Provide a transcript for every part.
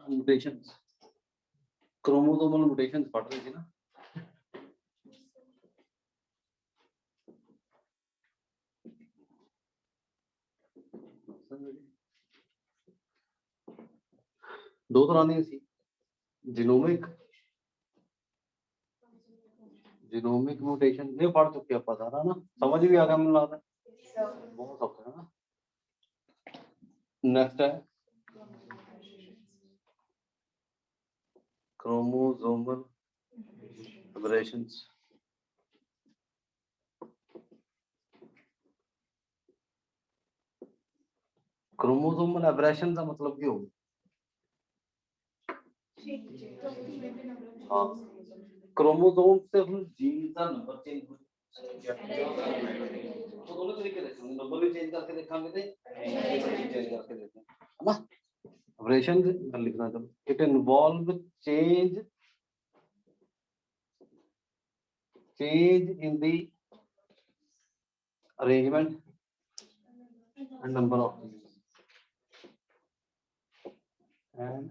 Mutations, chromosomal mutations पढ़ रहे थे ना। दो तरह दी सी, जीनोमिक म्यूटेशन ये पढ़ चुके आप सारा ना, समझ भी आ गया मुझे लगता है, बहुत सौखा है ना। नेक्स्ट है क्रोमोसोमल एबरेशंस। क्रोमोसोमल एबरेशन का मतलब क्या होगा? हाँ, क्रोमोसोम से हम जीन का नंबर चेंज हो, तो दोनों तरीके देखेंगे, नंबर भी चेंज करके देखेंगे थे, चेंज करके देखेंगे, है ना। एबरेशन लिखना, चलो it involve change in the arrangement and number of genes and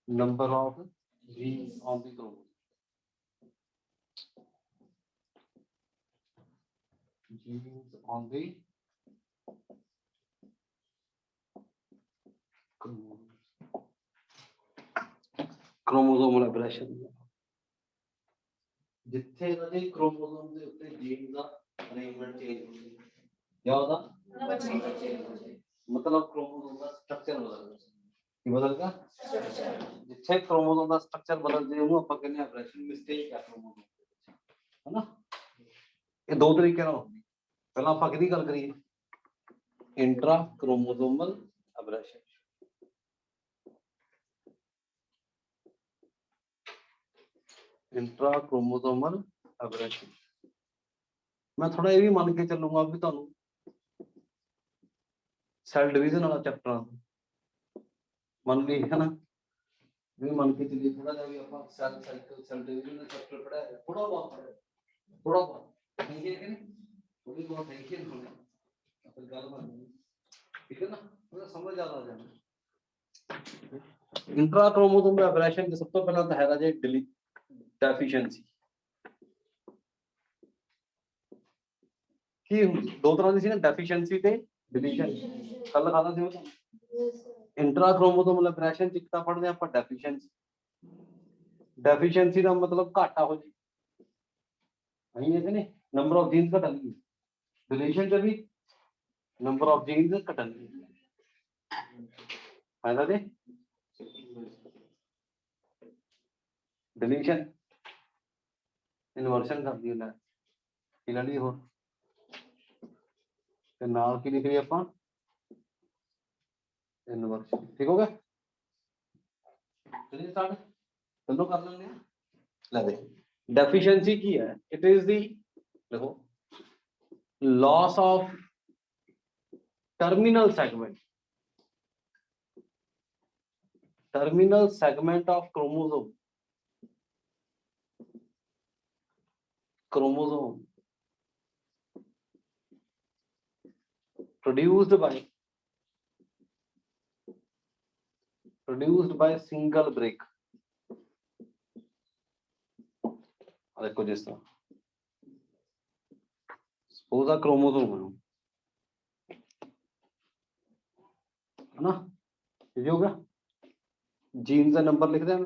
number of genes on the chromosome. Genes on the chromosomal aberration. जिथे इन्होंने क्रोमोसोम के उत्ते जीन का अरेंजमेंट चेंज हो गया, क्या होता मतलब क्रोमोसोम का स्ट्रक्चर बदल गया, की बदल गया जिथे क्रोमोसोम का स्ट्रक्चर बदल जाए ਉਹਨੂੰ ਆਪਾਂ ਕਹਿੰਦੇ ਐਬਰੇਸ਼ਨ, ਮਿਸਟੇਕ ਹੈ क्रोमोसोम है ना। ये दो तरीके ਨਾਲ ਹੁੰਦੀ, ਪਹਿਲਾਂ ਆਪਾਂ ਕਿਹਦੀ ਗੱਲ ਕਰੀਏ, intra chromosomal aberration. Intra chromosomal aberration मैं थोड़ा ये भी मान के चलूंगा भी ਤੁਹਾਨੂੰ सेल डिवीजन वाला चैप्टर मान ली है ना, भी मान के चलिए थोड़ा सा भी ਆਪਾਂ सेल साइकिल सेल डिवीजन का चैप्टर पढ़ा है, थोड़ा बहुत ठीक है कि नहीं, थोड़ी बहुत देखिए ना फिर गल बन, ठीक है ना, थोड़ा समझ आ रहा है। इंट्रा क्रोमोसोमल एबरेशन के सब तो पहला तो है राजे डेफिशिएंसी की दो तरह की सी ना, डेफिशिएंसी ते डिलीशन, कल खाना सी वो इंट्रा क्रोमोसोमल एबरेशन चिकता पढ़दे ਆਪਾਂ डेफिशिएंसी ਦਾ मतलब घाटा हो जी नहीं है कि नहीं, नंबर ऑफ जीन्स घटन की, डिलीशन च भी नंबर ऑफ जीन्स घटन की, फायदा दे डिलीशन इन्वर्शन कर दी है इला ली हो ते नाल की लिख रही ਆਪਾਂ इन्वर्शन, ठीक हो गया। चलिए स्टार्ट चलो कर लेंगे, ले दे डेफिशिएंसी की है, इट इज दी देखो loss of terminal segment of chromosome produced by single break। देखो जिस तरह सपोज क्रोमोसोम है ना, ये होगा जीन का नंबर लिख दें,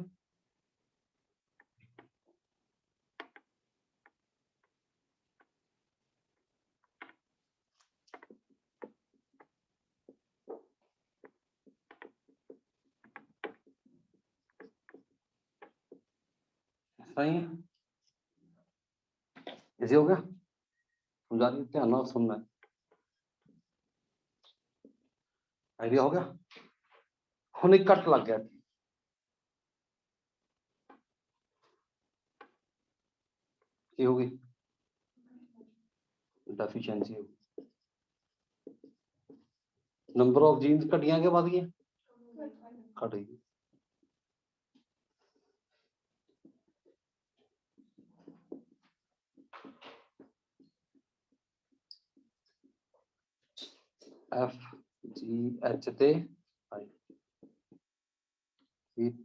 सही इसी हो गया, समझा रही ध्यान ना सुनना, आइडिया हो गया। हुन एक कट लग गया, ये होगी डेफिशिएंसी, नंबर ऑफ जीन्स घटिया के बाद गया घट गई, एफ जी एच ते आई ठीक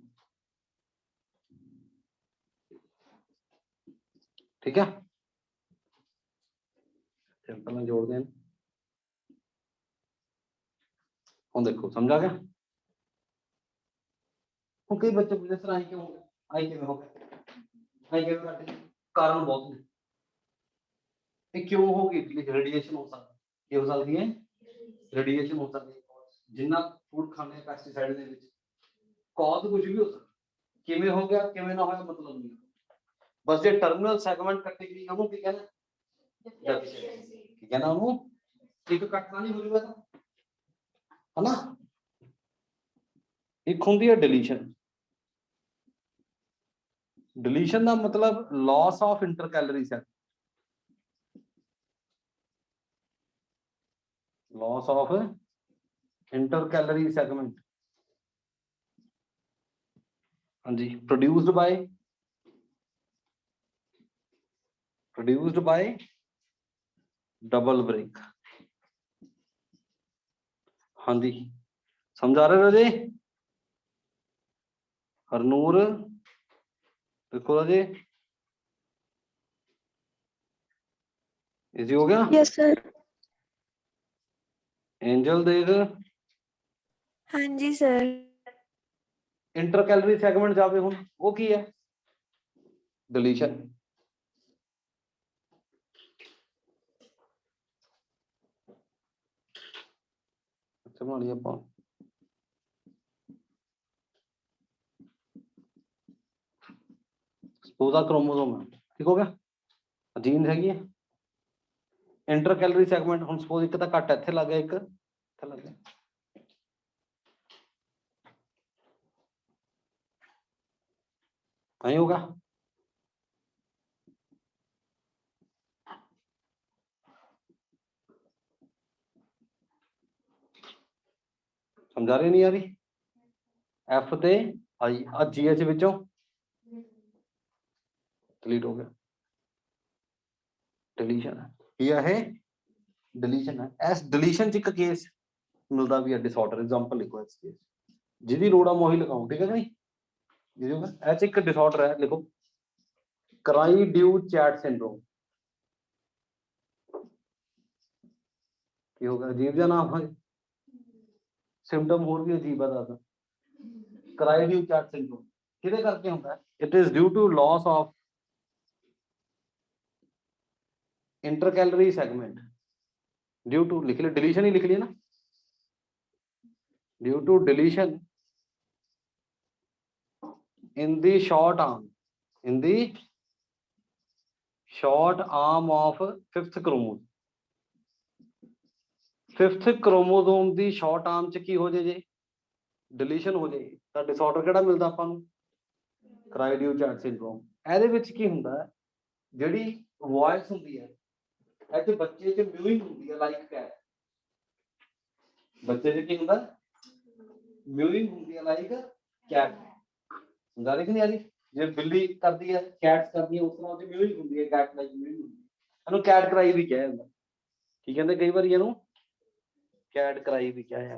है, पहले जोड़ दें। हम देखो समझा गया। कई बच्चे पूछते सर आई क्यों हो गया, आई किवें हो गया, आई किवें घट गया। कारण बहुत ने, ये क्यों होगी, रेडिएशन हो सकता है, ये हो सकती है रेडिएशन हो सकती है, जिन्ना फूड खाने पेस्टिसाइड दे विच कॉज कुछ भी हो सकता, किवें हो गया किवें ना होया मतलब नहीं, बस जे टर्मिनल सेगमेंट कट्टे गई ਉਹਨੂੰ ਕੀ कहना, डेफिशिएंसी ਕੀ कहना ਉਹਨੂੰ, एक ਕੱਟਣਾ नहीं हो जाएगा है ना। एक होंदी है डिलीशन, डिलीशन का मतलब loss of inter calorie set, loss of intercalary segment, हाँ जी, प्रोड्यूस्ड बाय डबल ब्रेक। हाँ जी, समझा रहे राजे, हरनूर देखो राजे, इजी हो गया। Yes sir. एंजल देख, हाँ जी सर। इंटर कैलोरी सेगमेंट जावे हुण वो की है, डिलीशन। अच्छा बना लिया ਆਪਾਂ, सपोज क्रोमोसोम है, ठीक हो गया, जीन हैगी है, इंटर कैलोरी सेगमेंट हुण सपोज एक तां घट इत्थे लग गया, एक इत्थे लग गया, नहीं होगा। समझा रहे नहीं आ रही, एफ ते आई आ जी एच विचों डिलीट हो गया, डिलीशन है ये डिलीशन है। इस डिलीशन च एक केस मिलता भी है डिसऑर्डर, एग्जांपल लिखो इस केस जिहदी लोड़ आ मैं ओही लिखाऊं, ठीक है नहीं, ये जो है ऐसे एक डिसऑर्डर है, लिखो क्राई ड्यू चैट सिंड्रोम, की होगा अजीब जा नाम है, सिम्टम होर भी अजीब है दादा, क्राई ड्यू चैट सिंड्रोम किहदे करके होता है, it is due to loss of intercalary segment, due to लिख लिया, डिलीशन ही लिख लिया ना, due to deletion in the short arm, in the short arm of fifth chromosome, fifth chromosome the short ਆਰਮ ਚ ਕੀ ਹੋ ਜੇ ਜੇ ਡਿਲੀਸ਼ਨ ਹੋ ਜੇ ਤਾਂ ਡਿਸਆਰਡਰ ਕਿਹੜਾ ਮਿਲਦਾ ਆਪਾਂ ਨੂੰ, ਕਰਾਈਡੀਓ ਚੈਟ ਸਿੰਡਰੋਮ। ਇਹਦੇ ਵਿੱਚ ਕੀ ਹੁੰਦਾ ਹੈ, ਜਿਹੜੀ ਵੌਇਸ ਹੁੰਦੀ ਹੈ ਇਹ ਤੇ ਬੱਚੇ ਚ ਮਿਊਇੰਗ ਹੁੰਦੀ ਹੈ, ਲਾਈਕ ਕੈਟ, ਬੱਚੇ ਚ ਕੀ ਹੁੰਦਾ ਮਿਊਇੰਗ ਹੁੰਦੀ ਹੈ ਲਾਈਕ ਕੈਟ, ਸਮਝਾ ਰਹੇ ਕਿ ਨਹੀਂ ਆ ਰਹੀ, ਜੇ ਬਿੱਲੀ ਕਰਦੀ ਹੈ ਕੈਟਸ ਕਰਦੀ ਹੈ ਉਸ ਤਰ੍ਹਾਂ ਉਹਦੀ ਮਿਊਇੰਗ ਹੁੰਦੀ ਹੈ, ਕੈਟ ਲਾਈਕ ਮਿਊਇੰਗ ਹੁੰਦੀ ਹੈ, ਇਹਨੂੰ ਕੈਟ ਕਰਾਈ ਵੀ ਕਿਹਾ ਜਾਂਦਾ, ਕੀ ਕਹਿੰਦੇ ਕਈ ਵਾਰੀ ਇਹਨੂੰ कैट कराई भी क्या है,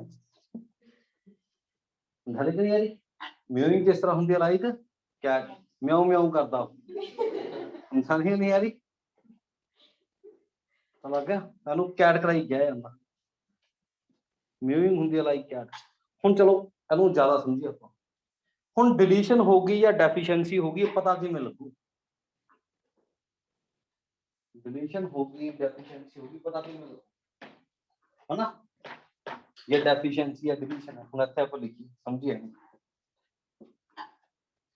समझा नहीं आ रही, म्यूइंग किस तरह होंगी लाइक कैट म्याऊ म्याऊ करता, समझा नहीं आ रही, समझ गया, ਇਹਨੂੰ कैट कराई किया ਜਾਂਦਾ, म्यूइंग होंगी लाइक कैट। ਹੁਣ चलो ਇਹਨੂੰ ਜ਼ਿਆਦਾ ਸਮਝੀਏ ਆਪਾਂ, ਹੁਣ डिलीशन हो गई या डेफिशिएंसी हो गई पता किवें लगू, डिलीशन हो गई डेफिशिएंसी हो गई पता किवें लगू, है ना, ये डेफिशिएंसी या डिलीशन है, ਹੁਣ ਇੱਥੇ ਆਪਾਂ ਲਿਖੀ ਸਮਝੀਏ,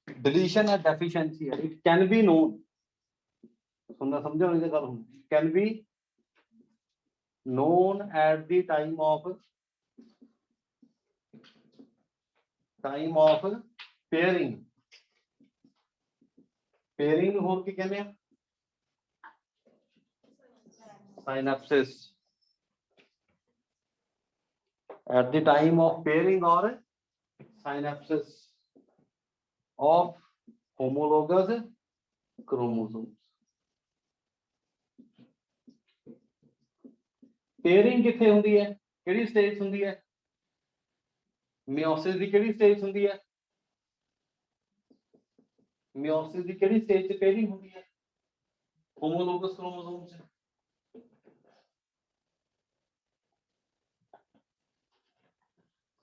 डिलीशन है डेफिशिएंसी है, इट कैन बी नोन, सुनना समझो ये गल होंगी, can be known at the time of pairing, pairing हो के कहने synapsis, at the time of pairing और synapsis of homologous chromosomes. Pairing किथे हुंदी है, केड़ी स्टेज हुंदी है, मियोसिस दी केड़ी स्टेज हुंदी है, ਮਿਓਸਿਸ ਦੀ ਕਿਹੜੀ ਸਟੇਜ 'ਚ ਪੇਅਰਿੰਗ ਹੁੰਦੀ ਹੈ? ਹੋਮੋਲੋਗਸ ਕ੍ਰੋਮੋਸੋਮ 'ਚ।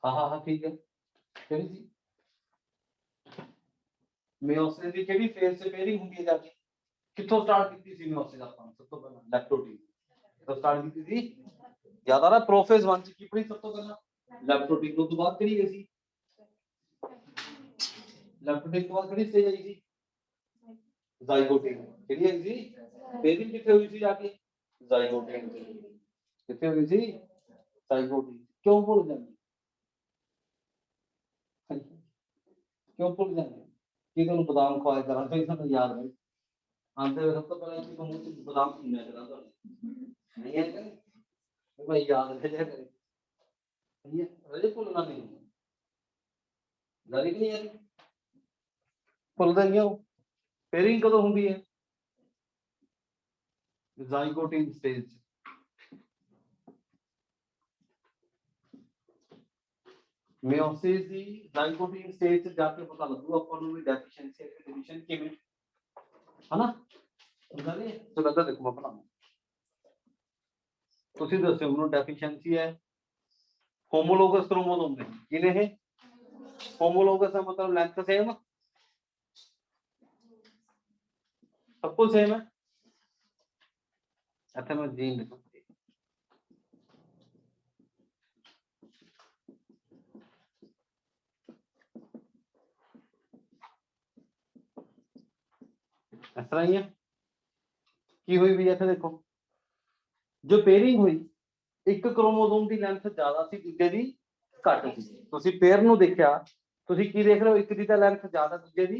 ਹਾਂ ਠੀਕ ਹੈ, ਕਿਹੜੀ ਸੀ? ਮਿਓਸਿਸ ਦੀ ਕਿਹੜੀ ਫੇਜ਼ 'ਚ ਪੇਅਰਿੰਗ ਹੁੰਦੀ ਹੈ ਜਾ ਕੇ? ਕਿੱਥੋਂ ਸਟਾਰਟ ਕੀਤੀ ਸੀ ਮਿਓਸਿਸ ਆਪਾਂ ਨੇ? ਸਭ ਤੋਂ ਪਹਿਲਾਂ ਲੈਪਟੋਟੀ ਤੋਂ ਸਟਾਰਟ ਕੀਤੀ ਸੀ। ਜ਼ਿਆਦਾ ਨਾ ਪ੍ਰੋਫੇਜ਼ 1 'ਚ ਕੀ ਪੜੀ ਸਭ ਤੋਂ ਪਹਿਲਾਂ? ਲੈਪਟੋਟੀ ਤੋਂ ਬਾਅਦ ਕਿਹੜੀ ਗਈ ਸੀ? ਲੈਪਟੋਟੀ ਤੋਂ ਬਾਅਦ ਕਿਹੜੀ ਸਟੇਜ ਆਈ ਸੀ? ਜ਼ਾਈਗੋਟੀ। ਕਿਹੜੀ ਆਈ ਸੀ? ਪੇਅਰਿੰਗ ਕਿੱਥੇ ਹੋਈ ਸੀ ਜਾ ਕੇ? ਜ਼ਾਈਗੋਟੀ। ਕਿੱਥੇ ਹੋਈ ਸੀ? ਜ਼ਾਈਗੋਟੀ। ਕਿਉਂ ਭੁੱਲ ਜਾਂਦੇ? ਕਿਉਂ ਭੁੱਲ ਜਾਂਦੇ? ਕੀ ਤੁਹਾਨੂੰ ਬਦਾਮ ਖਵਾਇਆ ਕਰਾਂ ਤਾਂ ਤੁਹਾਨੂੰ ਯਾਦ ਨਹੀਂ ਆਂਦੇ? ਸਭ ਤੋਂ ਪਹਿਲਾਂ ਕਿ ਤੁਹਾਨੂੰ ਬਦਾਮ ਖਵਾਇਆ ਕਰਾਂ ਤੁਹਾਨੂੰ ਨਹੀਂ ਹੈ ਕਿ ਭਾਈ ਯਾਦ ਰਹਿ ਜਾ ਕਰੇ। ਠੀਕ ਹੈ, ਅਜੇ ਭੁੱਲਣਾ ਨਹੀਂ। ਜਾਰੀ ਨਹੀਂ ਯਾਰੀ ਭੁੱਲਦਾ ਹੀ ਹੋ। ਪੇਅਰਿੰਗ ਕਦੋਂ ਹੁੰਦੀ ਹੈ? ਜ਼ਾਈਗੋਟੀ ਸਟੇਜ। ਮਿਓਸਿਸ ਦੀ ਜ਼ਾਈਗੋਟੀ ਸਟੇਜ 'ਚ ਜਾ ਕੇ ਪਤਾ ਲੱਗੂ ਆਪਾਂ ਨੂੰ ਵੀ ਡੈਫੀਸ਼ੀਐਂਸੀ ਤੇ ਡਿਲੀਸ਼ਨ ਕਿਵੇਂ ਹਨਾ। ਹੁੰਦਾ ਨਹੀਂ ਚਲੋ ਇੱਧਰ ਦੇਖੋ ਮੈਂ ਬਣਾਵਾਂ। ਤੁਸੀਂ ਦੱਸਿਓ ਮੈਨੂੰ ਡੈਫੀਸ਼ੀਐਂਸੀ ਹੈ ਹੋਮੋਲੋਗਸ ਕ੍ਰੋਮੋਸੋਮ ਦੇ। ਕਿਹਨੇ ਇਹ? होमोलोगस का मतलब लेंथ सेम, सब कुछ सेम है। अच्छा मैं जीन लिखूं। इस तरह ही है की हुई भी इत्थे देखो जो पेयरिंग हुई एक क्रोमोसोम की लेंथ ज्यादा सी दूजे दी घट सी। तुसीं पेयर नूं देखिया तुसीं की देख रहे हो एक दी तां लेंथ ज्यादा दूजे दी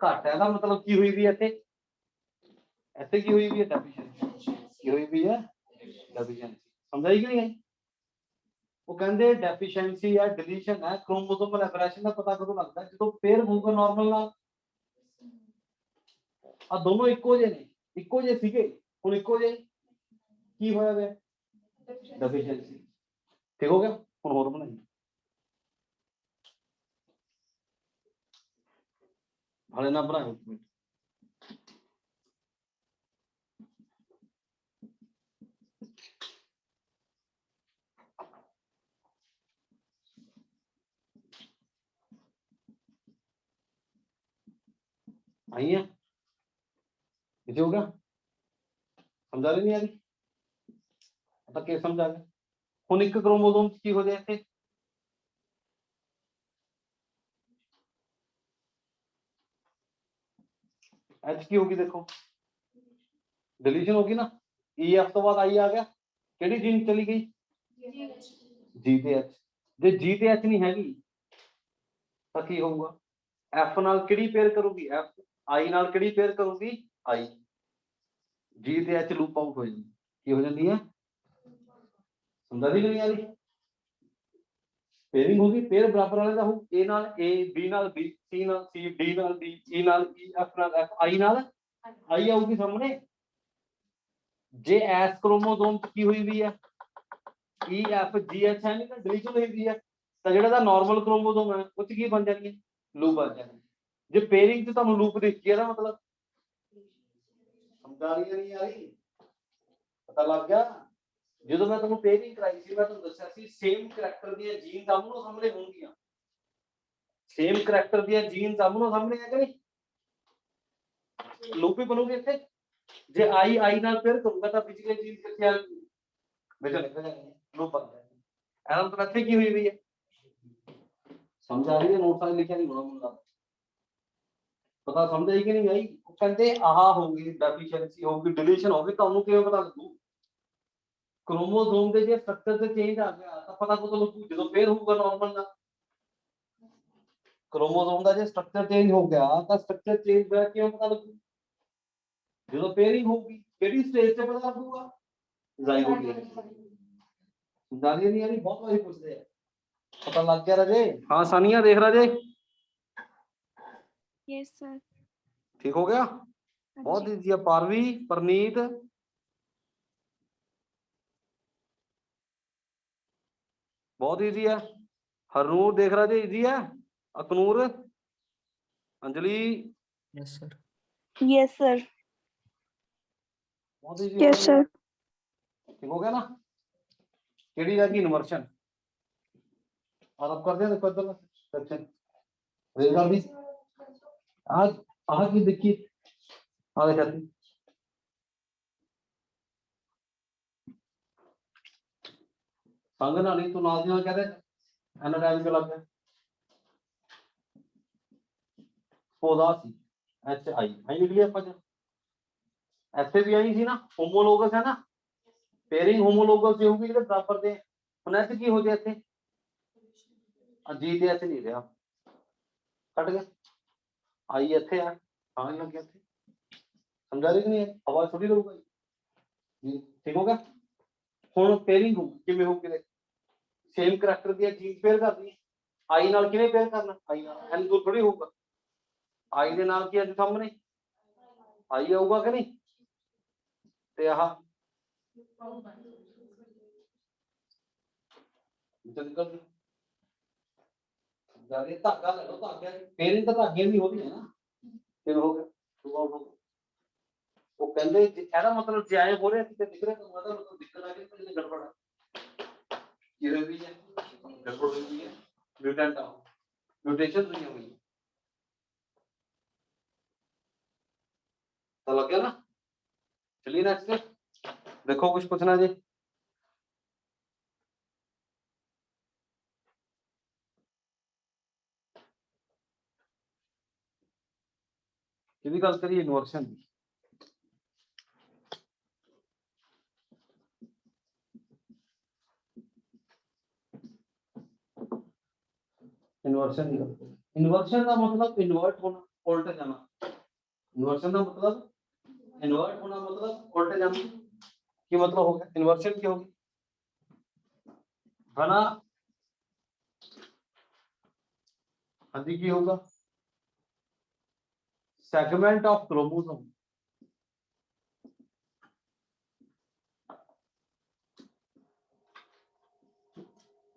घट है। मतलब की हुई भी इत्थे इत्थे की हुई भी है डेफिशिएंसी की हुई भी है डेफिशिएंसी। समझ आई कि नहीं आई? वो कहते डेफिशिएंसी है डिलीशन है क्रोमोसोमल एब्रेशन का पता कदों लगता है जो पेयर होगा नॉर्मल नाल। आ दोनों इक्को जे ने इक्को जे सीगे हुण इक्को जे की होया वे डेफिशिएंसी। ठीक हो गया हुण होर बनाई हाले ना बनाओ एक मिनट। आई है इसे हो गया समझा रही नहीं आ रही तो क्या समझा गया हुण एक क्रोमोसोम की हो जाए इत्थे एच की होगी देखो डिलीशन होगी ना ई एफ तो बाद आई आ गया केड़ी जीन चली गई जी ते एच। जे जी ते एच नहीं हैगी तो की होगा एफ नाल केड़ी पेयर करूगी एफ आई नाल केड़ी पेयर करूगी आई जी ते एच लूप आउट हो जाती की हो जाती है। समझा दी नहीं आ रही पेयरिंग होगी पेयर बराबर वाले का हो ए नाल ए बी नाल बी सी नाल सी डी नाल डी ई नाल ई एफ नाल एफ आई नाल आई आऊगी सामने। जे एस क्रोमोसोम की हुई भी है ई एफ जी एच है नहीं डिलीशन हुई भी है तो जेड़ा नॉर्मल क्रोमोसोम है उस की बन जानी है लूप बन जानी है। जे पेयरिंग च तुहानू लूप दिख गया मतलब समझा रही नहीं आ रही पता लग गया। जो मैं तुहानू पेयरिंग कराई सी मैं तुहानू दस्सिया सी सेम करैक्टर दी जीन आमनो सामने होंगियां सेम करैक्टर दी जीन आमनो सामने है कि नहीं लूप ही बनोगे इत्थे। जे आई आई नाल पेयर करूंगा तो पिछले जीन कितने आ बेटा निकल जाएंगे लूप बन जाएगा। एरर तो इत्थे की हुई हुई है समझ आ रही है नोट फाइल लिखा नहीं होना मुंडा पता समझ आई कि नहीं आई। कहते आह होगी डेफिशिएंसी होगी डिलीशन होगी तुहानू किवें पता लगू क्रोमोसोम के जे स्ट्रक्चर से चेंज आ गया तो पता को लगू जो पेयर होगा नॉर्मल का क्रोमोसोम का जे स्ट्रक्चर चेंज हो गया तो स्ट्रक्चर चेंज होया क्यों पता लगू जो पेयरिंग होगी केड़ी स्टेज से पता लगूगा ज़ाइगोटी। समझा रही नहीं आ रही बहुत बारी पूछते हैं पता लग गया राजे। हाँ सानिया देख राजे यस सर। ठीक हो गया बहुत इजी है। पारवी परनीत बहुत इजी है। हरनूर देख रहा जी इजी है। Aknoor Anjali yes sir. Yes sir. Modi ji yes sir. ठीक हो गया ना। केड़ी जाएगी इन्वर्शन और अब कर दे देखो इधर सेक्शन रेगा भी आज की देखिए आ देखा संग ना नहीं तो नाल दी कह रहे एना टाइम के लग गया पौधा सी एच आई निकली आप ऐसे भी आई थी ना होमोलोगस है ना पेयरिंग होमोलोगस जो होगी ਜਿਹੜੇ ਬਰਾਬਰ ਦੇ ਹੁਣ ਇੱਥੇ ਕੀ ਹੋ ਗਿਆ ਇੱਥੇ ਅਜੀਤ ਇੱਥੇ ਨਹੀਂ ਰਿਹਾ ਕੱਟ ਗਿਆ आई ਇੱਥੇ ਆ ਆਣ ਲੱਗ ਗਿਆ ਇੱਥੇ ਸਮਝਾ ਰਹੀ ਕਿ ਨਹੀਂ ਹਵਾ ਥੋੜੀ ਰਹੂਗਾ ਜੀ ਠੀਕ ਹੋ ਗਿਆ ਹੁਣ ਪੇਅਰਿੰਗ ਹੋ ਕਿਵੇਂ ਹੋ ਕਿਤੇ ਸੇਮ ਕਰੈਕਟਰ ਦੀ ਜੀਨ ਪੇਅਰ ਕਰਨੀ ਹੈ आई ਨਾਲ ਕਿਵੇਂ ਪੇਅਰ ਕਰਨਾ आई ਨਾਲ ਐਨ ਦੂਰ ਥੋੜੀ ਹੋਊਗਾ आई ਦੇ ਨਾਲ ਕੀ ਅੱਜ ਸਾਹਮਣੇ आई ਆਊਗਾ ਕਿ ਨਹੀਂ ਤੇ ਆਹ निकल जाके धागा ले लो धागे पेयरिंग तो धागे भी होती है ना फिर हो गया वो कहंदे एदा मतलब जे आए हो रहे थे दिख रहे तो मतलब दिक्कत आ गई तो गड़बड़ है ये भी है गड़बड़ हुई है म्यूटेंट म्यूटेशन हुई है तो लग गया ना चलिए नेक्स्ट देखो कुछ पूछना जी किसी गल करिए इन्वर्शन की इन्वर्शन इन्वर्शन का मतलब इन्वर्ट होना उल्ट जाना इन्वर्शन का मतलब इन्वर्ट होना मतलब उल्ट जाना की मतलब हो गया इन्वर्शन क्या होगी बना हाँ जी की होगा segment of chromosome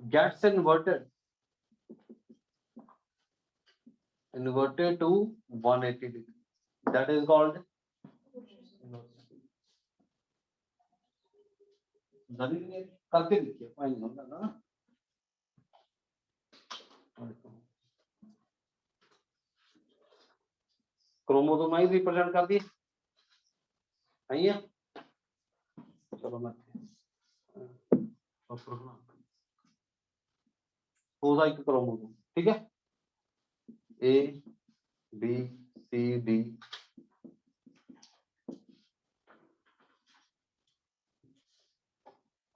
gets inverted to 180 degree that is called करके देखिए फाइन होगा ना क्रोमोसोम ही रिप्रेजेंट कर दिए सही है चलो मैं होगा एक क्रोमोसोम ठीक है ए बी सी डी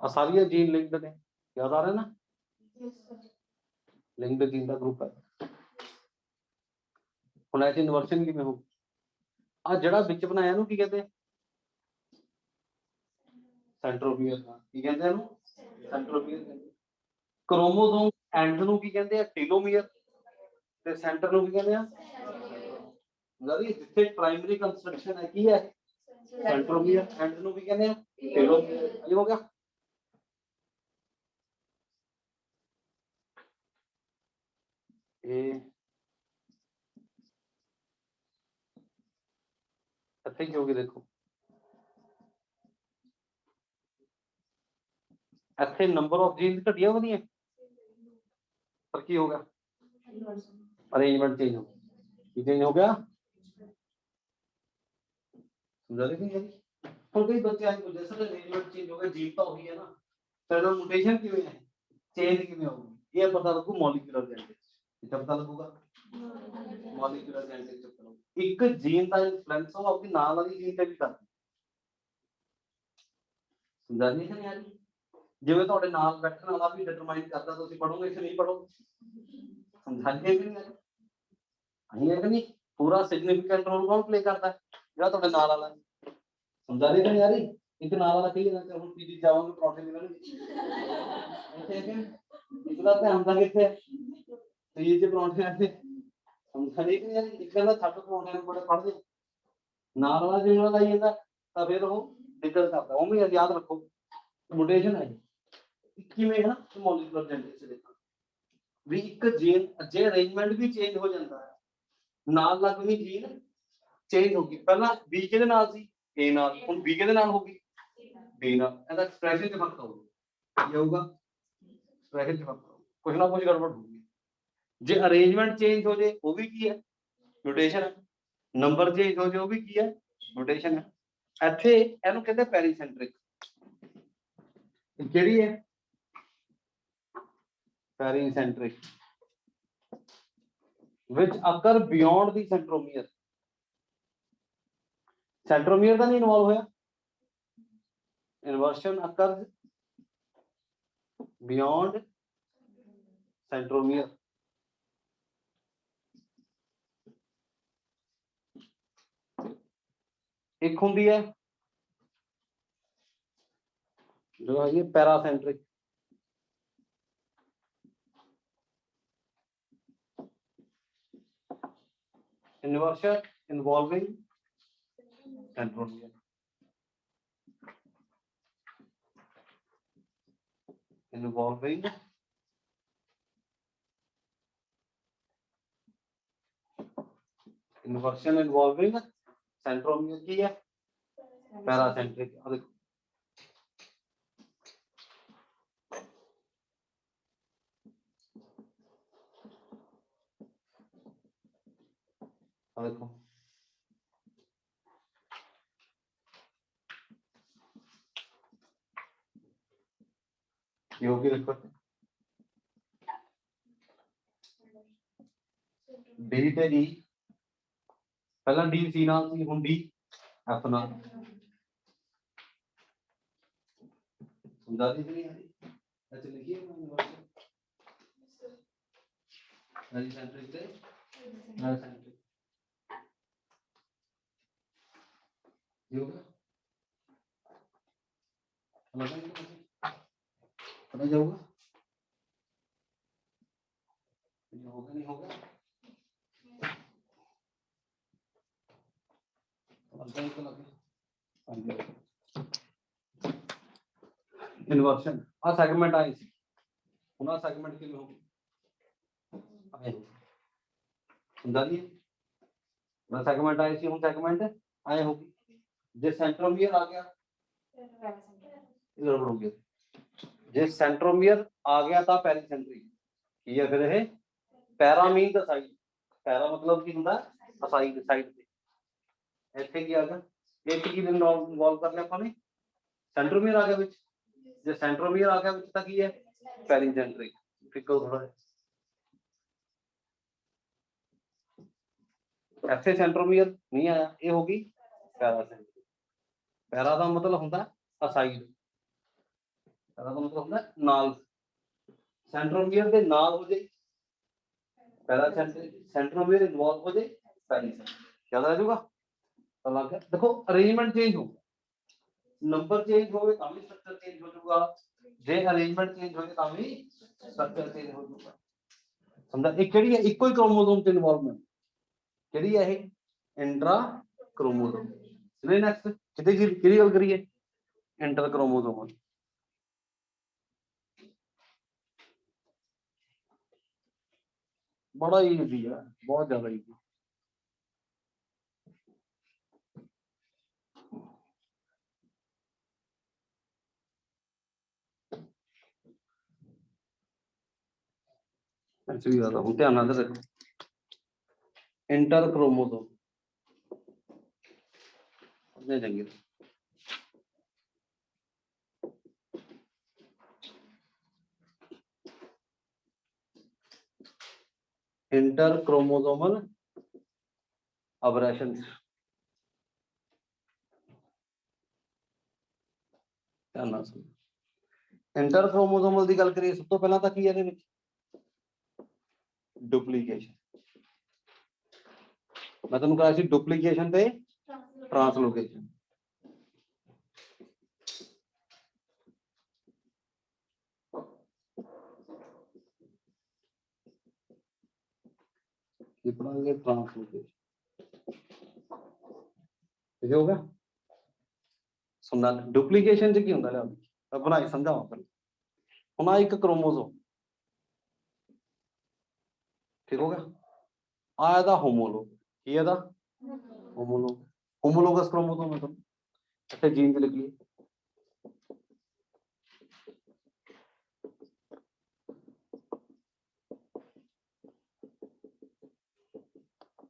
सारी जीन लिंक्ड ने याद आ रहा है ना लिंक्ड जीन का ग्रुप है हुण ऐसे इन्वर्शन किवें हो आ जिहड़ा विच बनाया इहनूं की कहते सेंट्रोमियर की कहते हैं सेंट्रोमियर क्रोमोसोम एंड नूं की कहते हैं टेलोमियर ते सेंटर नूं की कहते हैं मतलब जिथे प्राइमरी कंस्ट्रक्शन है की है सेंट्रोमियर एंड नूं की कहते हैं टेलोमियर ये हो गया ये ਇੱਥੇ ਕੀ ਹੋਗੇ ਦੇਖੋ ਇੱਥੇ ਨੰਬਰ ਆਫ ਜੀਨਸ ਘਟੀਆਂ ਵਧੀਆਂ पर की हो गया अरेंजमेंट चेंज हो गया चेंज हो गया समझा रहे थे तो कई बच्चे आज जैसे अरेंजमेंट चेंज हो गया जीन तो वही है ना फिर म्यूटेशन किवें है चेंज किवें होगी ये पता लगू मॉलिक्यूलर जेनेटिक्स ये पता लगूगा मॉलिक्यूलर जेनेटिक्स एक जीन का इन्फ्लुएंस हो अपनी नाल वाली जीन ते भी करदा समझा नहीं है यार जिवें तुहाडे नाल बैठण वाला भी डिटरमाइन करदा तुसीं पढ़ोगे कि नहीं पढ़ोगे समझाइए कि नहीं आई है कि नहीं पूरा सिग्निफिकेंट रोल कौन प्ले करता है जो तुहाडे नाल वाला समझा रही नहीं यार एक नाल वाला कही ना हुण पीजी जावांगे परौंठे मिलणगे ऐसे इतना ध्यान दा किथे पीजी च परौंठे आते समझा रही कि यार एक कहंदा छੱਡ परौंठे ਨੂੰ बड़े पढ़ दे नाल वाला जिवें लाई ਜਾਂਦਾ ਤਾਂ ਫਿਰ ਉਹ दिक्कत करता ਉਹ भी याद रखो म्यूटेशन है किवें है ना मॉलिक्यूलर जेनेटिक्स देखो भी एक जीन जे अरेंजमेंट भी चेंज हो जाता है नाल लगवी जीन ਚੇਂਜ ਹੋ ਗਈ। ਪਹਿਲਾਂ ਬੀ ਕਿਹਦੇ ਨਾਲ ਸੀ, ਏ ਨਾਲ, ਹੁਣ ਬੀ ਕਿਹਦੇ ਨਾਲ ਹੋ ਗਈ, ਡੀ ਨਾਲ। ਇਹਦਾ ਐਕਸਪ੍ਰੈਸ਼ਨ 'ਚ ਫਰਕ ਆਊਗਾ। ਕੀ ਆਊਗਾ, ਐਕਸਪ੍ਰੈਸ਼ਨ 'ਚ ਫਰਕ ਆਊਗਾ, ਕੁਛ ਨਾ ਕੁਛ ਗੜਬੜ ਹੋਊਗੀ। ਜੇ ਅਰੇਂਜਮੈਂਟ ਚੇਂਜ ਹੋ ਜੇ ਉਹ ਵੀ ਕੀ ਹੈ, ਨੋਟੇਸ਼ਨ ਹੈ। ਨੰਬਰ ਚੇਂਜ ਹੋ ਜੇ ਉਹ ਵੀ ਕੀ ਹੈ, ਨੋਟੇਸ਼ਨ ਹੈ। ਇੱਥੇ ਇਹਨੂੰ ਕਹਿੰਦੇ ਪੈਰੀਸੈਂਟ੍ਰਿਕ। ਕਿਹੜੀ ਹੈ, ਪੈਰੀਸੈਂਟ੍ਰਿਕ, which occur beyond the centromere। Centromere का नहीं इन्वॉल्व होया, इन्वर्शन occurs beyond centromere। एक होंगी है जो है ये paracentric. Inversion involving centromere, involving inversion involving centromere की है पैरासेंट्रिक। देखो देखो ये होगी, देखो डी ते डी, पहला डी सी नाल सी, हुण डी एफ नाल। समझा दी नहीं यार, अच्छा लिखिए पैरासेंट्रिक से पैरासेंट्रिक ये होगा, पता जाऊगा ये होगा नहीं होगा, इन्वर्शन आ सेगमेंट आए सी, हुण आ सेगमेंट किवें होगी आए, समझा दिए ना, सेगमेंट आए सी, हुण सेगमेंट आए होगी। जे सेंट्रोमियर आ गया गड़बड़ हो गया, जे सेंट्रोमियर आ गया था पेरीसेंट्रिक की है, फिर ये para mean the side, para मतलब की हुंदा साइड, साइड ते ਇੱਥੇ ਕੀ ਆ ਗਿਆ, ਇਹ ਕੀ ਇਨਵੋਲਵ ਕਰ ਲਿਆ ਆਪਾਂ ਨੇ, ਸੈਂਟਰੋਮੀਅਰ ਆ ਗਿਆ ਵਿੱਚ। ਜੇ ਸੈਂਟਰੋਮੀਅਰ ਆ ਗਿਆ ਵਿੱਚ ਤਾਂ ਕੀ ਹੈ, ਪੈਰੀਸੈਂਟਰਿਕ। ਫਿਕੋ ਥੋੜਾ ਇੱਥੇ ਸੈਂਟਰੋਮੀਅਰ ਨਹੀਂ ਆਇਆ, ਇਹ ਹੋ ਗਈ ਪੈਰਾਸੈਂਟਰਿਕ। ਪੈਰਾ ਦਾ ਮਤਲਬ ਹੁੰਦਾ ਅਸਾਈਡ, ਪੈਰਾ ਦਾ ਮਤਲਬ ਹੁੰਦਾ ਨਾਲ, ਸੈਂਟਰੋਮੀਅਰ ਦੇ ਨਾਲ ਹੋ ਜਾਏ ਪੈਰਾਸੈਂਟਰਿਕ, ਸੈਂਟਰੋਮੀਅਰ ਇਨਵੋਲਵ ਹੋ ਜਾਏ ਪੈਰੀਸੈਂਟਰਿਕ। याद आ जाएगा। देखो अरेंजमेंट चेंज हो, नंबर चेंज हो तो भी स्ट्रक्चर चेंज हो जाएगा, जे अरेंजमेंट चेंज हो तो भी स्ट्रक्चर चेंज हो जाएगा। समझा, एक केड़ी है, इको ही क्रोमोसोम च इन्वॉल्वमेंट केड़ी है, इंट्रा क्रोमोसोम। चलिए नेक्स्ट कितने की केड़ी गल करिए, इंटर क्रोमोसोम। बड़ा ईजी है, बहुत ज्यादा ईजी। एक्चुअली ज्यादा हूं, ध्यान नाल रखो, इंटर क्रोमोसोम चंगी इंटर क्रोमोसोमल अबरेशंस। इंटर क्रोमोसोमल की गल करिए, सब तो पहला तो की है डुप्लीकेशन। मैं तुहानूं कहा सी डुप्लीकेशन ते ट्रांसलोकेशन। ट्रांसलोकेशन होगा सुनना, डुप्लीकेशन च की हुंदा है, बनाई समझावा पहले। हुण एक क्रोमोसोम ठीक हो गया, आ होमोलोग की है होमोलोग होमोलोगस क्रोमोसोम है। तो अच्छा जीन लिख लिए।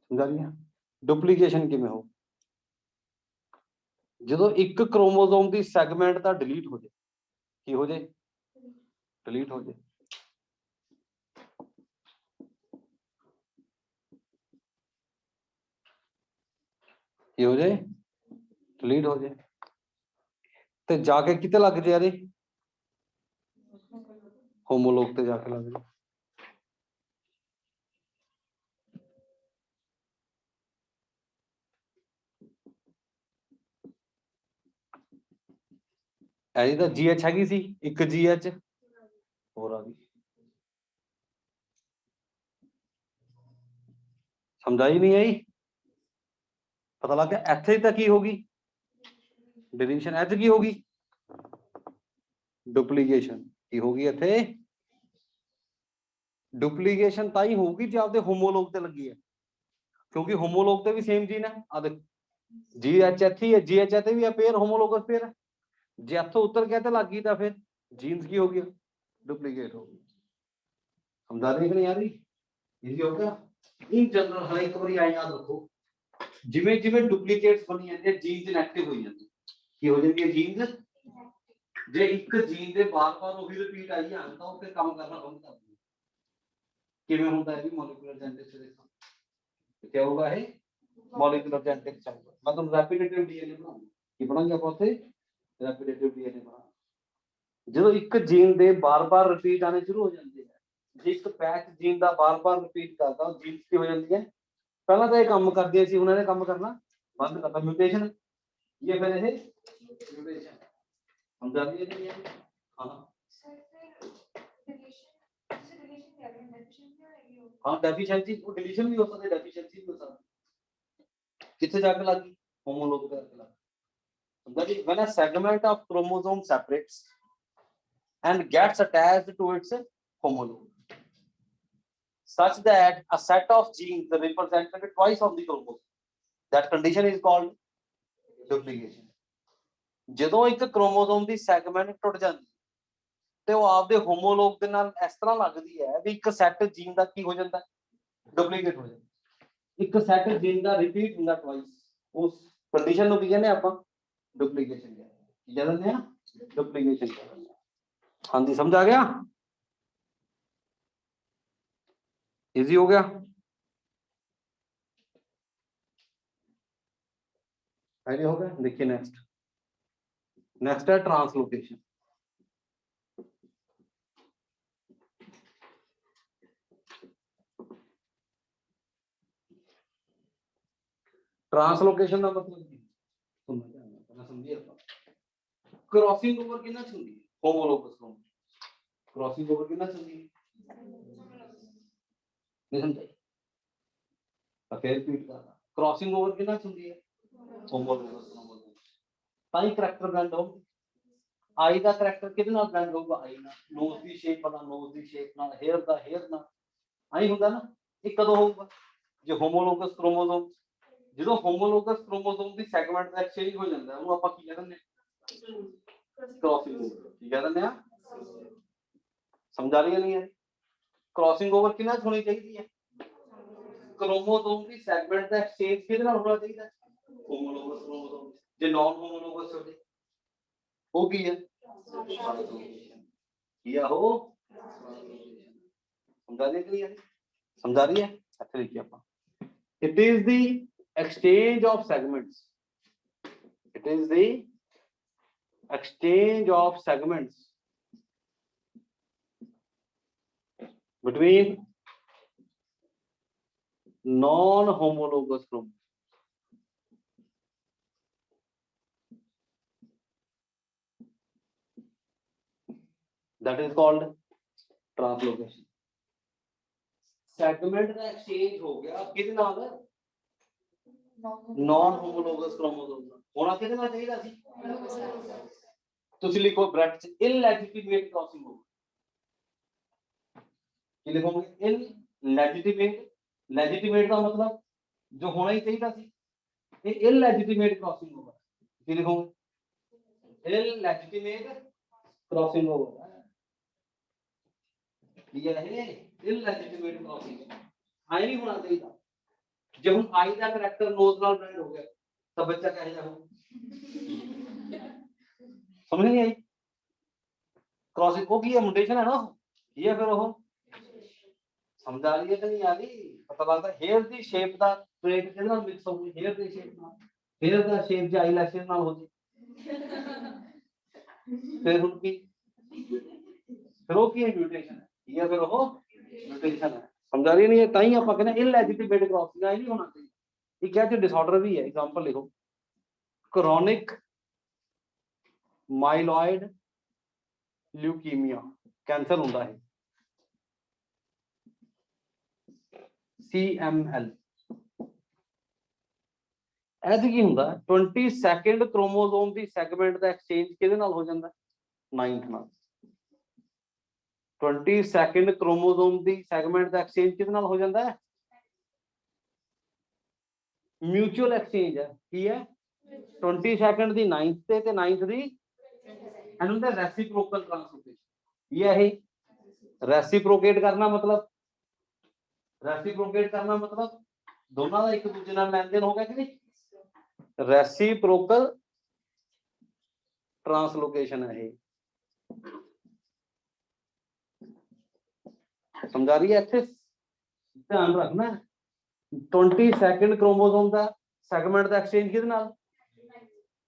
समझा लिया। डुप्लीकेशन किमें हो, ਜਦੋਂ ਇੱਕ ਕ੍ਰੋਮੋਸੋਮ ਦੀ ਸੈਗਮੈਂਟ ਤਾਂ ਡਿਲੀਟ ਹੋ ਜਾਏ, ਕੀ ਹੋ ਜਾਏ, ਡਿਲੀਟ ਹੋ ਜਾਏ। ਕੀ ਹੋ ਜਾਏ, ਡਿਲੀਟ ਹੋ ਜਾਏ ਤੇ ਜਾ ਕੇ ਕਿਤੇ ਲੱਗ ਜਾਏ, ਯਾਰੇ ਹੋਮੋਲੋਗ ਤੇ ਜਾ ਕੇ ਲੱਗ ਜਾਏ। ਐ ਤਾਂ GH ਹੈਗੀ ਸੀ, ਇੱਕ GH ਹੋਰ ਆ ਗਈ। ਸਮਝਾਈ ਨਹੀਂ ਆਈ, ਪਤਾ ਲੱਗ ਗਿਆ। ਇੱਥੇ ਤਾਂ ਕੀ ਹੋ ਗਈ, ਡਿਲੀਸ਼ਨ। ਇੱਥੇ ਕੀ ਹੋ ਗਈ, ਡੁਪਲੀਕੇਸ਼ਨ। ਕੀ ਹੋ ਗਈ ਇੱਥੇ, ਡੁਪਲੀਕੇਸ਼ਨ ਤਾਂ ਹੀ ਹੋਊਗੀ ਜੇ ਆਪਦੇ ਹੋਮੋਲੋਗ ਤੇ ਲੱਗੀ ਹੈ, ਕਿਉਂਕਿ ਹੋਮੋਲੋਗ ਤੇ ਵੀ ਸੇਮ ਜੀਨ ਹੈ। ਆ ਦੇਖ GH ਇੱਥੇ ਹੀ ਹੈ, GH ਇੱਥੇ ਵੀ ਹੈ, ਪੇਅਰ ਹੋਮੋਲੋਗਸ ਪੇਅਰ ਹੈ। ਜੇ ਇੱਥੋਂ ਉੱਤਰ ਗਿਆ ਤੇ ਲੱਗ ਗਈ ਤਾਂ ਫਿਰ जीन्स की हो गया, डुप्लीकेट हो गई। समझा रहे नहीं यार, इजी हो गया। इन जनरल हर एक बार याद रखो, जिवें जिवें डुप्लीकेट्स बनी जाते हैं जीन्स इनएक्टिव हो जाती है। की हो जाती है जीन्स, जे एक जीन दे बार-बार वही रिपीट आई जान तो फिर काम करना बंद कर देंगे। किवें होता है भी मॉलिक्यूलर जेनेटिक्स से देखो क्या होगा है, मॉलिक्यूलर जेनेटिक्स चलेगा। मैं तुम रेपिटेटिव डीएनए बनाऊंगा, ये पढ़ांगे आप उसे, रेपिटेटिव डीएनए बना। ਜਦੋਂ ਇੱਕ ਜੀਨ ਦੇ ਬਾਰ-ਬਾਰ ਰਿਪੀਟ ਆਣੇ ਸ਼ੁਰੂ ਹੋ ਜਾਂਦੇ ਹੈ, ਜੇ ਇੱਕ ਪੈਚ ਜੀਨ ਦਾ ਬਾਰ-ਬਾਰ ਰਿਪੀਟ ਕਰਦਾ ਉਹ ਜੀਨਸ ਕੀ ਹੋ ਜਾਂਦੀ ਹੈ, ਪਹਿਲਾਂ ਤਾਂ ਇਹ ਕੰਮ ਕਰਦੀਆਂ ਸੀ, ਉਹਨਾਂ ਨੇ ਕੰਮ ਕਰਨਾ ਬੰਦ ਕਰਤਾ, ਮਿਊਟੇਸ਼ਨ। ਇਹ ਫਿਰ ਇਹ ਮਿਊਟੇਸ਼ਨ ਸਮਝਾ ਦਿਏ ਨਹੀਂ ਹੈ। ਹਾਂ हाँ डेफिशिएंसी, वो डिलीशन भी हो सकता है, डेफिशिएंसी भी हो सकता है। कितने जाके लगी, होमोलोग पे जाके लगी। समझा जी। When a segment of chromosome separates and gets attached to its homologue such that a set of genes represented twice on the chromosome, that condition is called duplication। ਜਦੋਂ ਇੱਕ ਕ੍ਰੋਮੋਸੋਮ ਦੀ ਸੈਗਮੈਂਟ ਟੁੱਟ ਜਾਂਦੀ ਤੇ ਉਹ ਆਪਦੇ ਹੋਮੋਲੋਗ ਦੇ ਨਾਲ ਇਸ ਤਰ੍ਹਾਂ ਲੱਗਦੀ ਹੈ ਵੀ ਇੱਕ ਸੈੱਟ ਜੀਨ ਦਾ ਕੀ ਹੋ ਜਾਂਦਾ, ਡੁਪਲੀਕੇਟ ਹੋ ਜਾਂਦਾ। ਇੱਕ ਸੈੱਟ ਜੀਨ ਦਾ ਰਿਪੀਟ ਹੁੰਦਾ ਟਵਾਈਸ, ਉਸ ਕੰਡੀਸ਼ਨ ਨੂੰ ਕੀ ਕਹਿੰਦੇ ਆਪਾਂ, ਡੁਪਲੀਕੇਸ਼ਨ ਕਹਿੰਦੇ। ਕੀ ਕਹਿੰਦੇ ਆ, ਡੁਪਲੀਕੇਸ਼ਨ ਕਹਿੰਦੇ। हाँ जी समझ आ गया, इजी हो गया। आइडिया हो गया। देखिए नेक्स्ट, नेक्स्ट है ट्रांसलोकेशन। ट्रांसलोकेशन का मतलब समझिए, क्रॉसिंग ओवर कितना होती है, होमोलोगस क्रॉसिंग ओवर कितना होती है, नहीं समझे, फिर रिपीट करना। क्रॉसिंग ओवर कितना होती है, होमोलोगस ताई करैक्टर ब्लेंड हो। आई का करैक्टर किदे नाल ब्लेंड होगा, आई नाल। नोज दी शेप वाला नोज दी शेप नाल, हेयर दा हेयर नाल, आई हुंदा ना। ये कदों होगा, जो होमोलोगस क्रोमोसोम, ਜਦੋਂ ਹੋਮੋਲੋਗਸ क्रोमोसोम ਦੀ ਸੈਗਮੈਂਟ ਦਾ ਐਕਸਚੇਂਜ ਹੋ ਜਾਂਦਾ ਉਹਨੂੰ ਆਪਾਂ ਕੀ ਕਹਿੰਦੇ ਨੇ, क्रॉसिंग ओवर। ਕੀ ਕਹਿੰਦੇ ਆ, ਸਮਝਾ ਰਹੀ ਨਹੀਂ ਹੈ। क्रॉसिंग ओवर ਕਿੰਨਾ ਹੋਣੀ ਚਾਹੀਦੀ ਹੈ, क्रोमोसोम ਦੀ ਸੈਗਮੈਂਟ ਦਾ ਐਕਸਚੇਂਜ ਕਿਹਦੇ ਨਾਲ ਹੋਣਾ ਚਾਹੀਦਾ, ਹੋਮੋਲੋਗਸ क्रोमोसोम। ਜੇ ਨॉन होमोलोगस ਹੋਵੇ ਉਹ ਕੀ ਹੈ, ਕੀ ਆ ਉਹ, ਸਮਝਾ ਰਹੀ ਨਹੀਂ ਹੈ, ਸਮਝਾ ਰਹੀ ਹੈ। ਅੱਛਾ देखिए ਆਪਾਂ, it is the exchange of segments, it is the exchange of segments between non-homologous chromosomes, that is called translocation। segment the exchange ਹੋ ਗਿਆ ਕਿਹਦੇ ਨਾਲ, non-homologous chromosome ਨਾਲ। ਹੋਣਾ ਕਿਹਦੇ ਨਾਲ ਚਾਹੀਦਾ ਸੀ, ਤੁਸੀਂ ਲਿਖੋ ਬ੍ਰੈਕਟ ਚ illegitimate crossing over। ਕੀ ਲਿਖੋਗੇ, illegitimate। legitimate ਦਾ मतलब जो होना ही चाहिए था, ये इललेजिटिमेट क्रॉसिंग ओवर, की लिखोगे इललेजिटिमेट क्रॉसिंग ओवर ये है इललेजिटिमेट क्रॉसिंग। आई नहीं होना चाहिए था। जब हम आई का करैक्टर नोज नाल ब्लेंड हो गया तब बच्चा कहे जाओ समझ नहीं आई। क्रॉसिंग को की है म्यूटेशन है ना ये फिर वो समझा रही है कि नहीं आ रही पता लगता हेयर दी शेप दा ट्रेट किहदे नाल मिक्स हो गई हेयर दी शेप नाल हेयर दा शेप जे आईलैशेस नाल हो जी फिर उनकी फिर वो की म्यूटेशन है ये फिर वो म्यूटेशन है समझा रही नहीं है ताई आप कहने इललेजिटिमेट क्रॉसिंग आई नहीं होना चाहिए। ये क्या डिसऑर्डर भी है एग्जांपल लिखो क्रोनिक माइलॉइड ल्यूकीमिया कैंसर होता है CML ऐसे की ਹੁੰਦਾ 22nd क्रोमोसोम ਦੀ ਸੈਗਮੈਂਟ ਦਾ ਐਕਸਚੇਂਜ ਕਿਹਦੇ ਨਾਲ ਹੋ ਜਾਂਦਾ 9th ਨਾਲ 22nd क्रोमोसोम ਦੀ ਸੈਗਮੈਂਟ ਦਾ ਐਕਸਚੇਂਜ ਕਿਹਦੇ ਨਾਲ ਹੋ ਜਾਂਦਾ ਹੈ म्यूचुअल एक्सचेंज है की है 22nd ਦੀ 9th ਤੇ 9th ਦੀ ਇਹਨੂੰ ਹੁੰਦਾ रेसिप्रोकल ट्रांसलोकेशन ये है रेसिप्रोकेट करना मतलब दोनों का एक दूसरे नाल लेन देन हो गया कि नहीं रेसिप्रोकल ट्रांसलोकेशन है ये समझा रही है इत्थे ध्यान रखना 22nd क्रोमोसोम का सैगमेंट का एक्सचेंज किहदे नाल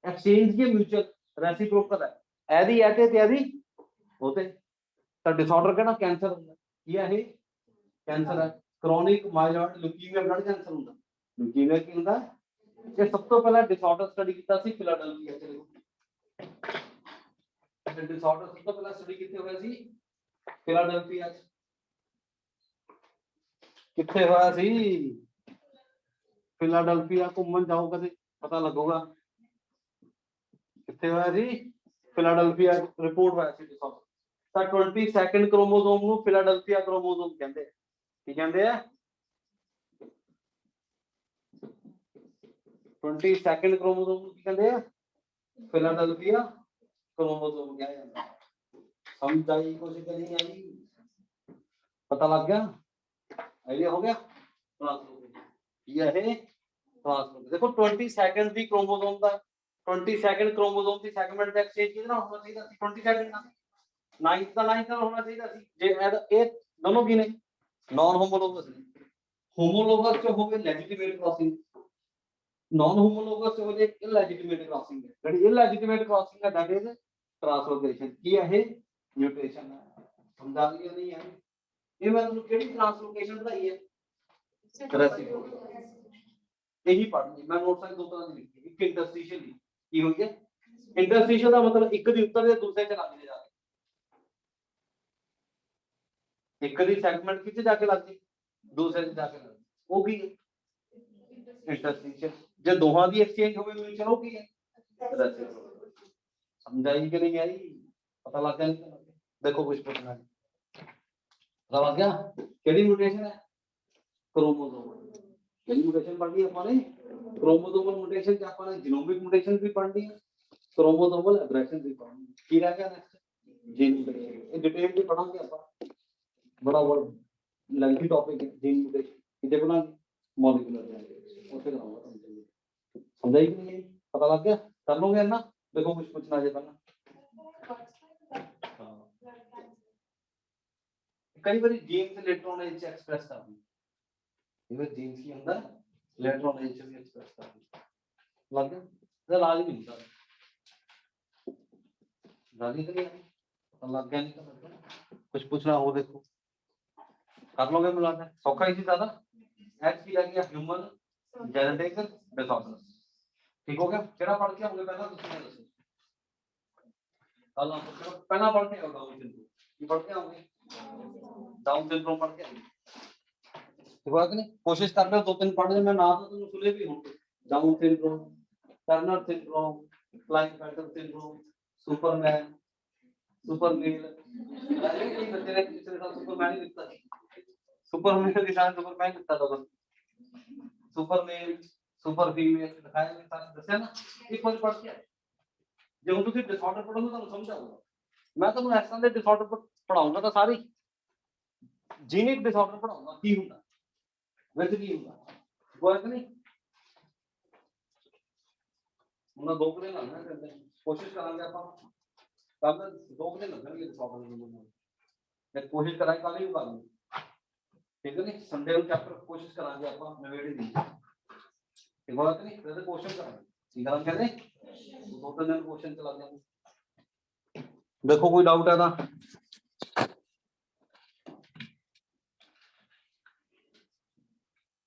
एक्सचेंज की म्यूचुअल रेसिप्रोकल है एदी है ते एदी होते तो डिसऑर्डर कहना कैंसर होता ये है कैंसर है chronic myeloid leukaemia blood cancer होता ल्यूकीमिया की होता ये सब तो पहला डिसऑर्डर स्टडी किया सी फिलाडेल्फिया च डिसऑर्डर सब तो पहला स्टडी किथे होया सी फिलाडेल्फिया च किथे होया सी फिलाडेल्फिया घूमन जाओ कदे पता लगेगा किथे होया सी फिलाडेल्फिया रिपोर्ट होया सी डिसऑर्डर ਤਾਂ 22nd क्रोमोसोम ਨੂੰ ਫਿਲਾਡੈਲਫੀਆ क्रोमोसोम ਕਹਿੰਦੇ ਕੀ ਕਹਿੰਦੇ ਆ 22nd क्रोमोसोम ਨੂੰ ਕੀ ਕਹਿੰਦੇ ਆ ਫਿਲਾਡੈਲਫੀਆ क्रोमोसोम ਕਿਹਾ ਜਾਂਦਾ ਸਮਝ ਆਈ ਕੁਝ ਕਿ ਨਹੀਂ ਆਈ पता लग गया आइडिया हो गया ये है देखो 22nd ਦੀ क्रोमोसोम ਦਾ 22nd क्रोमोसोम ਦੀ ਸੈਗਮੈਂਟ ਦਾ ਐਕਸਚੇਂਜ ਕਿਹਦੇ ਨਾਲ ਹੋਣਾ ਚਾਹੀਦਾ ਸੀ 22nd ਨਾਲ 9th ਦਾ 9th ਨਾਲ ਹੋਣਾ ਚਾਹੀਦਾ ਸੀ ਜੇ ਇਹ ਦੋਨੋਂ ਕੀ ਨੇ नॉन होमोलोगस ने होमोलोगस जो हो गए लेजिटिमेट क्रॉसिंग नॉन होमोलोगस जो हो गए इललेजिटिमेट क्रॉसिंग है ਜਿਹੜੀ इललेजिटिमेट क्रॉसिंग है दैट इज ट्रांसलोकेशन की है म्यूटेशन है समझा लिया नहीं है ये मैं ਤੁਹਾਨੂੰ ਕਿਹੜੀ ट्रांसलोकेशन पढ़ाई है रेसिप्रोकल यही पढ़नी मैं नोट साइज दो तरह की लिखी एक इंटरस्टिशियल की हुई है इंटरस्टिशियल का मतलब एक दी उत्तर दे दूसरे च लग जा एक दी सेगमेंट किथे जाके लग गई दूसरे च जाके लग वो की है इंटरस्टिशियल जे दोहां दी एक्सचेंज होवे म्यूचुअल हो की है समझाई कि नहीं आई पता लग गया देखो कुछ पूछना है पता लग गया केड़ी म्यूटेशन है क्रोमोसोमल केड़ी म्यूटेशन पढ़ ली अपन ने क्रोमोसोमल म्यूटेशन क्या अपन ने जीनोमिक म्यूटेशन भी पढ़ ली है क्रोमोसोमल एब्रेशन भी पढ़ ली की रह गया नेक्स्ट जीन म्यूटेशन ये डिटेल में पढ़ांगे अपन बड़ा लेंथी टॉपिक है जीन म्यूटेशन कितने पढ़ांगे मॉलिक्यूलर ओसे कराऊंगा समझाई कि नहीं पता लग गया कर लोगे ना देखो कुछ पूछना है पहला कई बार जीन्स इलेक्ट्रॉन एज एक्सप्रेस करनी इधर जीन्स के अंदर इलेक्ट्रॉन एज भी एक्सप्रेस करनी लग गया इधर लाज नहीं होता लाजी तो नहीं लग गया नहीं तो लग गया कुछ पूछना हो देखो कर लोगे मिलाना सौखा ही ज्यादा एच की लग गया ह्यूमन जेनेटिक डिसऑर्डर्स ठीक हो गया केड़ा पढ़ के हमने पहला दूसरा दसो कल हम पहला पढ़ के आओ डाउन सिंड्रोम ये पढ़ के आओगे डाउन सिंड्रोम पढ़ के ठीक है कि नहीं कोशिश कर लो दो तीन पढ़ ले मैं नाम तो तुम सुने भी होंगे down syndrome Turner syndrome Klinefelter syndrome superman supermale अरे ये बच्चे ने पिछले साल सुपरमैन ही लिखता सुपरमैन के साथ सुपरमैन लिखता था बस सुपरमेल ਸੁਪਰ ਫੀਮੇਲ ਦਿਖਾਇਆ ਵੀ ਸਾਰਾ ਦੱਸਿਆ ਨਾ, ਇੱਕ ਵਾਰ ਪੜ੍ਹ ਕੇ ਆਏ। ਜੇ ਹੁਣ ਤੁਸੀਂ ਡਿਸਆਰਡਰ ਪੜ੍ਹੋਗੇ ਤੁਹਾਨੂੰ ਸਮਝ ਆਊਗਾ। ਮੈਂ ਤੁਹਾਨੂੰ ਇਸ ਤਰ੍ਹਾਂ ਦੇ ਡਿਸਆਰਡਰ ਪੜਾਉਂਗਾ ਤਾਂ ਸਾਰੇ ਜੀਨਿਕ ਡਿਸਆਰਡਰ ਪੜਾਉਂਗਾ ਕੀ ਹੁੰਦਾ ਵਿੱਚ ਕੀ ਹੁੰਦਾ ਗੋਇਕ ਨਹੀਂ। ਉਹਨਾਂ 2 ਘੰਟੇ ਲੱਗਣਾ ਕਰਦੇ ਕੋਸ਼ਿਸ਼ ਕਰਾਂਗੇ ਆਪਾਂ ਕੱਲ 2 ਘੰਟੇ ਲੱਗਣਗੇ ਡਿਸਆਰਡਰ ਨੂੰ ਤੇ ਕੋਸ਼ਿਸ਼ ਕਰਾਂਗੇ ਕੱਲ ਹੀ ਕਰ ਲਵਾਂਗੇ ਠੀਕ ਹੈ ਨੀ। ਸੰਡੇ ਨੂੰ ਚੈਪਟਰ ਕੋਸ਼ਿਸ਼ ਕਰਾਂਗੇ ਆਪਾਂ ਨਵੇੜੇ ਦੀ ਠੀਕ ਹੋਇਆ ਕਿ ਨਹੀਂ ਤੇ ਕੁਐਸਚਨ ਕਰਾਂਗੇ ਕੀ ਕਰਾਂਗੇ ਕਹਿੰਦੇ 2-3 ਦਿਨ ਕੁਐਸਚਨ ਚਲਾ ਦਿਆਂਗੇ। ਦੇਖੋ ਕੋਈ ਡਾਊਟ ਹੈ ਤਾਂ